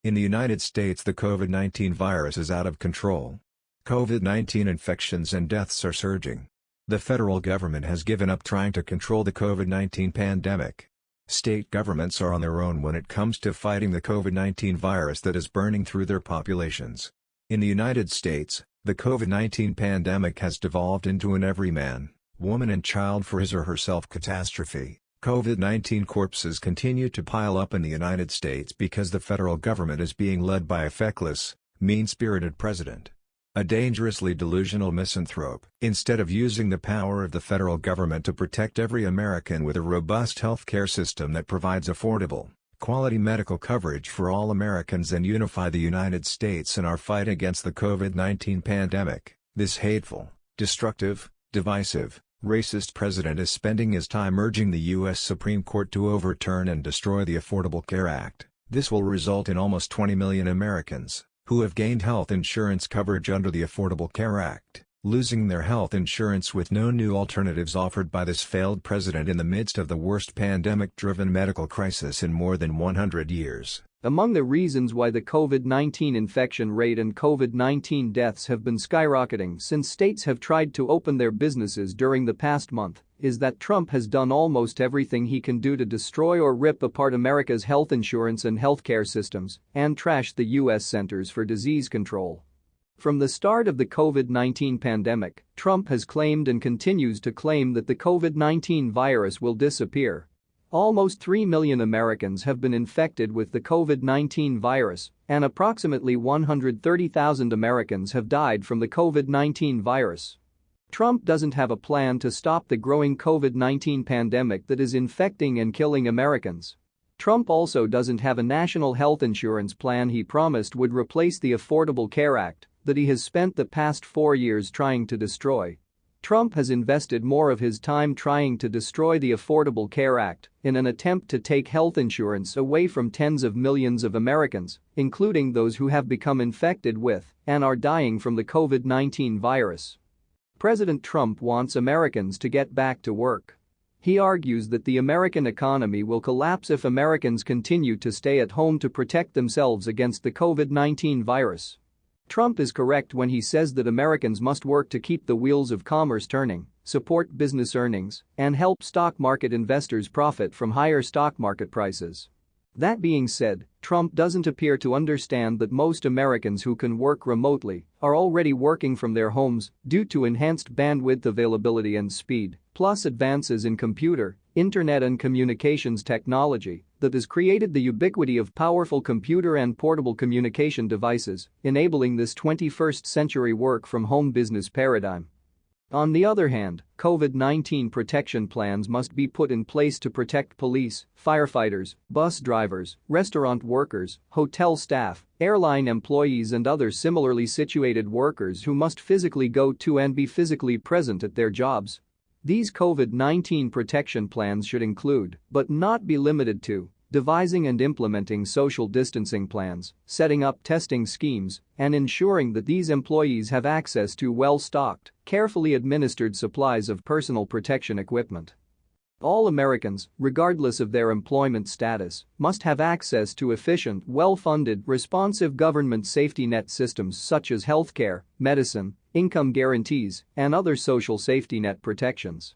In the United States, the COVID-19 virus is out of control. COVID-19 infections and deaths are surging. The federal government has given up trying to control the COVID-19 pandemic. State governments are on their own when it comes to fighting the COVID-19 virus that is burning through their populations. In the United States, the COVID-19 pandemic has devolved into an every man, woman and child for his or herself catastrophe. COVID-19 corpses continue to pile up in the United States because the federal government is being led by a feckless, mean-spirited president. A dangerously delusional misanthrope. Instead of using the power of the federal government to protect every American with a robust healthcare system that provides affordable, quality medical coverage for all Americans and unify the United States in our fight against the COVID-19 pandemic, this hateful, destructive, divisive, racist president is spending his time urging the U.S. Supreme Court to overturn and destroy the Affordable Care Act. This will result in almost 20 million Americans, who have gained health insurance coverage under the Affordable Care Act, losing their health insurance with no new alternatives offered by this failed president in the midst of the worst pandemic-driven medical crisis in more than 100 years. Among the reasons why the COVID-19 infection rate and COVID-19 deaths have been skyrocketing since states have tried to open their businesses during the past month is that Trump has done almost everything he can do to destroy or rip apart America's health insurance and healthcare systems and trash the U.S. Centers for Disease Control. From the start of the COVID-19 pandemic, Trump has claimed and continues to claim that the COVID-19 virus will disappear. Almost 3 million Americans have been infected with the COVID-19 virus, and approximately 130,000 Americans have died from the COVID-19 virus. Trump doesn't have a plan to stop the growing COVID-19 pandemic that is infecting and killing Americans. Trump also doesn't have a national health insurance plan he promised would replace the Affordable Care Act that he has spent the past 4 years trying to destroy. Trump has invested more of his time trying to destroy the Affordable Care Act in an attempt to take health insurance away from tens of millions of Americans, including those who have become infected with and are dying from the COVID-19 virus. President Trump wants Americans to get back to work. He argues that the American economy will collapse if Americans continue to stay at home to protect themselves against the COVID-19 virus. Trump is correct when he says that Americans must work to keep the wheels of commerce turning, support business earnings, and help stock market investors profit from higher stock market prices. That being said, Trump doesn't appear to understand that most Americans who can work remotely are already working from their homes due to enhanced bandwidth availability and speed, plus advances in computer, internet and communications technology that has created the ubiquity of powerful computer and portable communication devices, enabling this 21st century work-from-home business paradigm. On the other hand, COVID-19 protection plans must be put in place to protect police, firefighters, bus drivers, restaurant workers, hotel staff, airline employees and other similarly situated workers who must physically go to and be physically present at their jobs. These COVID-19 protection plans should include, but not be limited to, devising and implementing social distancing plans, setting up testing schemes, and ensuring that these employees have access to well-stocked, carefully administered supplies of personal protection equipment. All Americans, regardless of their employment status, must have access to efficient, well-funded, responsive government safety net systems such as healthcare, medicine, income guarantees, and other social safety net protections.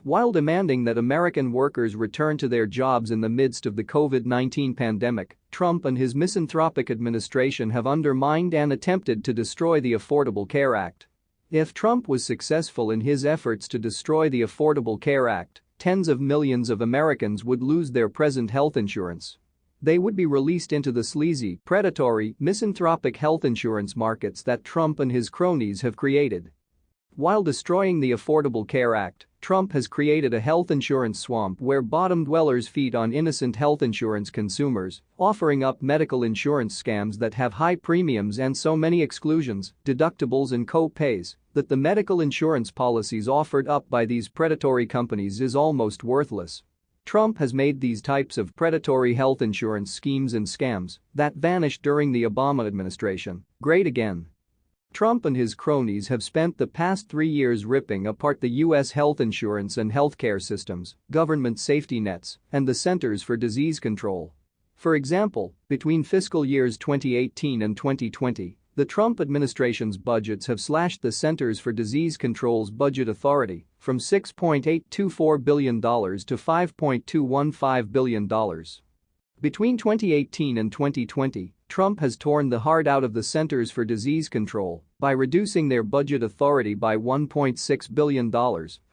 While demanding that American workers return to their jobs in the midst of the COVID-19 pandemic, Trump and his misanthropic administration have undermined and attempted to destroy the Affordable Care Act. If Trump was successful in his efforts to destroy the Affordable Care Act, tens of millions of Americans would lose their present health insurance. They would be released into the sleazy, predatory, misanthropic health insurance markets that Trump and his cronies have created. While destroying the Affordable Care Act, Trump has created a health insurance swamp where bottom dwellers feed on innocent health insurance consumers, offering up medical insurance scams that have high premiums and so many exclusions, deductibles and co-pays that the medical insurance policies offered up by these predatory companies is almost worthless. Trump has made these types of predatory health insurance schemes and scams that vanished during the Obama administration great again. Trump and his cronies have spent the past 3 years ripping apart the U.S. health insurance and healthcare systems, government safety nets, and the Centers for Disease Control. For example, between fiscal years 2018 and 2020, the Trump administration's budgets have slashed the Centers for Disease Control's budget authority from $6.824 billion to $5.215 billion. Between 2018 and 2020, Trump has torn the heart out of the Centers for Disease Control by reducing their budget authority by $1.6 billion,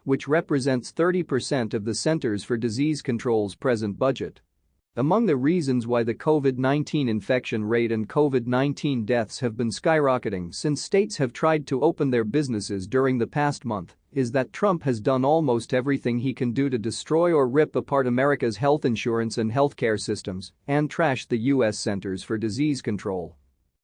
which represents 30% of the Centers for Disease Control's present budget. Among the reasons why the COVID-19 infection rate and COVID-19 deaths have been skyrocketing since states have tried to open their businesses during the past month is that Trump has done almost everything he can do to destroy or rip apart America's health insurance and healthcare systems and trash the U.S. Centers for Disease Control.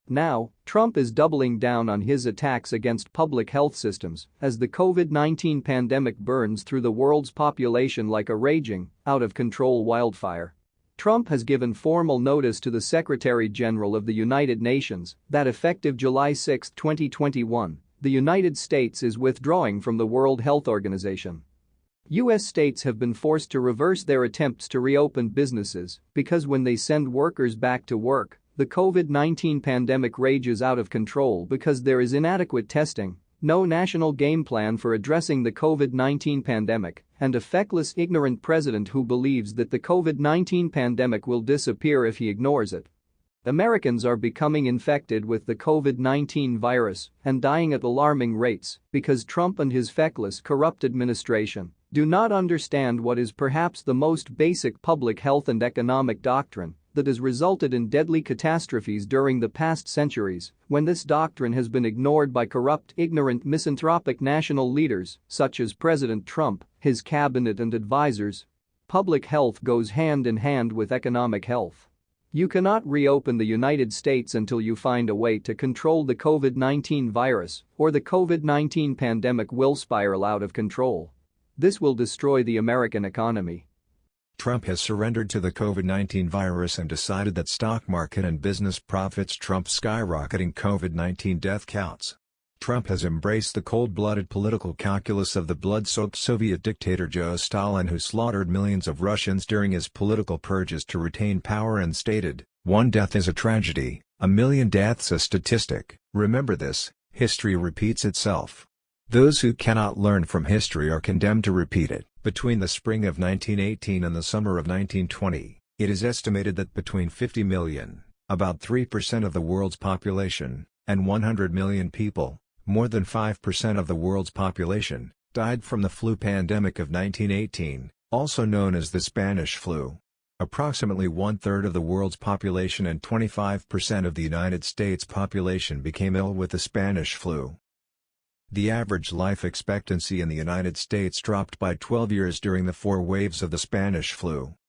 Now, Trump is doubling down on his attacks against public health systems as the COVID-19 pandemic burns through the world's population like a raging, out-of-control wildfire. Trump has given formal notice to the Secretary General of the United Nations that effective July 6, 2021, the United States is withdrawing from the World Health Organization. U.S. states have been forced to reverse their attempts to reopen businesses because when they send workers back to work, the COVID-19 pandemic rages out of control because there is inadequate testing, no national game plan for addressing the COVID-19 pandemic, and a feckless, ignorant president who believes that the COVID-19 pandemic will disappear if he ignores it. Americans are becoming infected with the COVID-19 virus and dying at alarming rates because Trump and his feckless, corrupt administration do not understand what is perhaps the most basic public health and economic doctrine that has resulted in deadly catastrophes during the past centuries when this doctrine has been ignored by corrupt, ignorant, misanthropic national leaders such as President Trump, his cabinet and advisors. Public health goes hand in hand with economic health. You cannot reopen the United States until you find a way to control the COVID-19 virus, or the COVID-19 pandemic will spiral out of control. This will destroy the American economy. Trump has surrendered to the COVID-19 virus and decided that stock market and business profits trump skyrocketing COVID-19 death counts. Trump has embraced the cold-blooded political calculus of the blood-soaked Soviet dictator Joe Stalin, who slaughtered millions of Russians during his political purges to retain power, and stated, "One death is a tragedy, a million deaths a statistic. Remember this, history repeats itself. Those who cannot learn from history are condemned to repeat it." Between the spring of 1918 and the summer of 1920, it is estimated that between 50 million, about 3% of the world's population, and 100 million people, more than 5% of the world's population, died from the flu pandemic of 1918, also known as the Spanish flu. Approximately one-third of the world's population and 25% of the United States population became ill with the Spanish flu. The average life expectancy in the United States dropped by 12 years during the 4 waves of the Spanish flu.